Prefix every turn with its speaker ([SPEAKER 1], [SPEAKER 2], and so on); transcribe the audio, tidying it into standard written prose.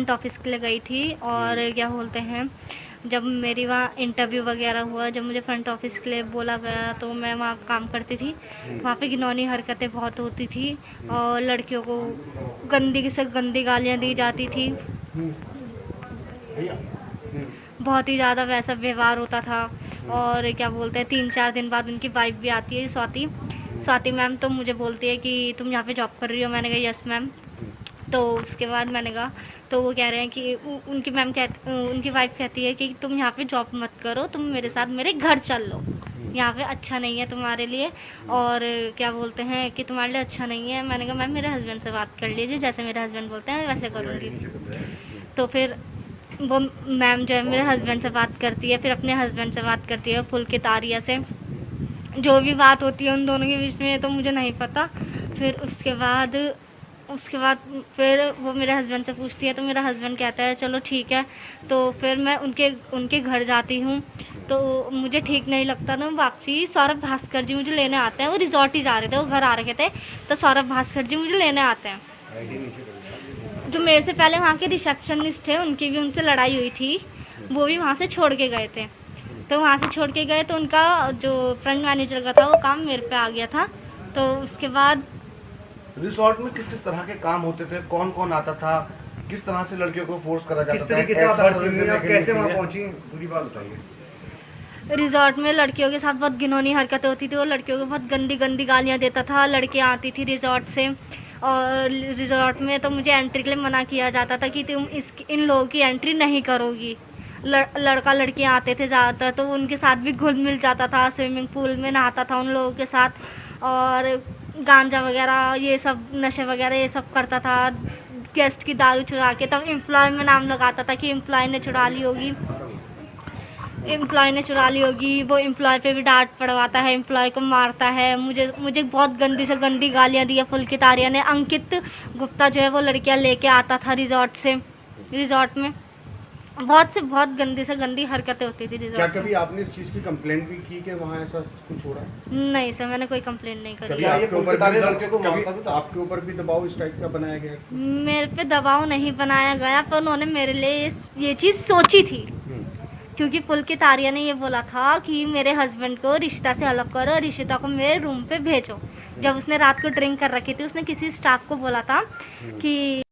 [SPEAKER 1] Front office के लिए गई थी। और क्या बोलते हैं, जब मेरी वहाँ इंटरव्यू वगैरह हुआ, जब मुझे फ्रंट ऑफिस के लिए बोला गया तो मैं वहाँ काम करती थी। वहाँ पे घिनौनी हरकतें बहुत होती थी और लड़कियों को गंदी से गंदी गालियाँ दी जाती थी। बहुत ही ज़्यादा वैसा व्यवहार होता था। और क्या बोलते हैं, 3-4 दिन बाद उनकी वाइफ भी आती है, स्वाति मैम, तो मुझे बोलती है कि तुम यहाँ पे जॉब कर रही हो। मैंने कहा यस मैम। तो उसके बाद मैंने कहा, तो वो कह रहे हैं कि उनकी वाइफ कहती है कि तुम यहाँ पे जॉब मत करो, तुम मेरे साथ मेरे घर चल लो, यहाँ पे अच्छा नहीं है तुम्हारे लिए। और क्या बोलते हैं कि तुम्हारे लिए अच्छा नहीं है। मैंने कहा मैम मेरे हस्बैंड से बात कर लीजिए, जैसे मेरे हस्बैंड बोलते हैं वैसे करूँगी। तो फिर वो मैम जो है मेरे हस्बैंड से बात करती है, फिर अपने हस्बैंड से बात करती है पुलकित आर्या से। जो भी बात होती है उन दोनों के बीच में तो मुझे नहीं पता। फिर उसके बाद फिर वो मेरे हस्बैंड से पूछती है, तो मेरा हस्बैंड कहता है चलो ठीक है। तो फिर मैं उनके घर जाती हूँ, तो मुझे ठीक नहीं लगता ना। वापसी सौरभ भास्कर जी मुझे लेने आते हैं। वो रिजॉर्ट ही जा रहे थे, वो घर आ रखे थे, तो सौरभ भास्कर जी मुझे लेने आते हैं। जो मेरे से पहले वहाँ के रिसेप्शनिस्ट थे, उनकी भी उनसे लड़ाई हुई थी, वो भी वहाँ से छोड़ के गए थे। तो वहाँ से छोड़ के गए तो उनका जो फ्रंट मैनेजर का था वो काम मेरे पे आ गया था। तो उसके बाद
[SPEAKER 2] रिसोर्ट में किस किस तरह के काम होते थे, कौन कौन आता था, किस तरह से लड़कियों को फोर्स करा जाता था,
[SPEAKER 3] कैसे वहाँ पहुँची, पूरी बात बताइए।
[SPEAKER 1] रिजॉर्ट में लड़कियों के साथ बहुत घिनौनी हरकतें होती थी। वो लड़कियों को बहुत गंदी गंदी गालियाँ देता था। लड़कियाँ आती थी रिजॉर्ट से, और रिजॉर्ट में तो मुझे एंट्री के लिए मना किया जाता था कि तुम इन लोगों की एंट्री नहीं करोगी। लड़का लड़कियाँ आते थे ज़्यादातर, तो उनके साथ भी घुल मिल जाता था, स्विमिंग पूल में नहाता था उन लोगों के साथ, और गांजा वगैरह ये सब नशे वगैरह ये सब करता था। गेस्ट की दारू चुरा के, तब एम्प्लॉय में नाम लगाता था कि एम्प्लॉय ने चुरा ली होगी, वो एम्प्लॉय पे भी डांट पड़वाता है, एम्प्लॉय को मारता है। मुझे बहुत गंदी से गंदी गालियाँ दी है पुलकित आर्या ने। अंकित गुप्ता जो है वो लड़कियाँ लेके आता था रिजॉर्ट में। बहुत गंदी से गंदी हरकतें होती थी रिजॉर्ट।
[SPEAKER 3] क्या कभी आपने इस चीज़ की कंप्लेंट भी की कि वहाँ ऐसा कुछ हो रहा है?
[SPEAKER 1] नहीं सर, मैंने कोई कंप्लेंट नहीं करी।
[SPEAKER 3] आपके ऊपर भी दबाव इस टाइप का बनाया गया?
[SPEAKER 1] मेरे पे दबाव नहीं बनाया गया, पर उन्होंने मेरे लिए ये चीज़ सोची थी, क्योंकि पुलकित आर्या ने ये बोला था कि मेरे हस्बैंड को रिश्ता से अलग करो और रिशिता को मेरे रूम पे भेजो। जब उसने रात को ड्रिंक कर रखी थी, उसने किसी स्टाफ को बोला था कि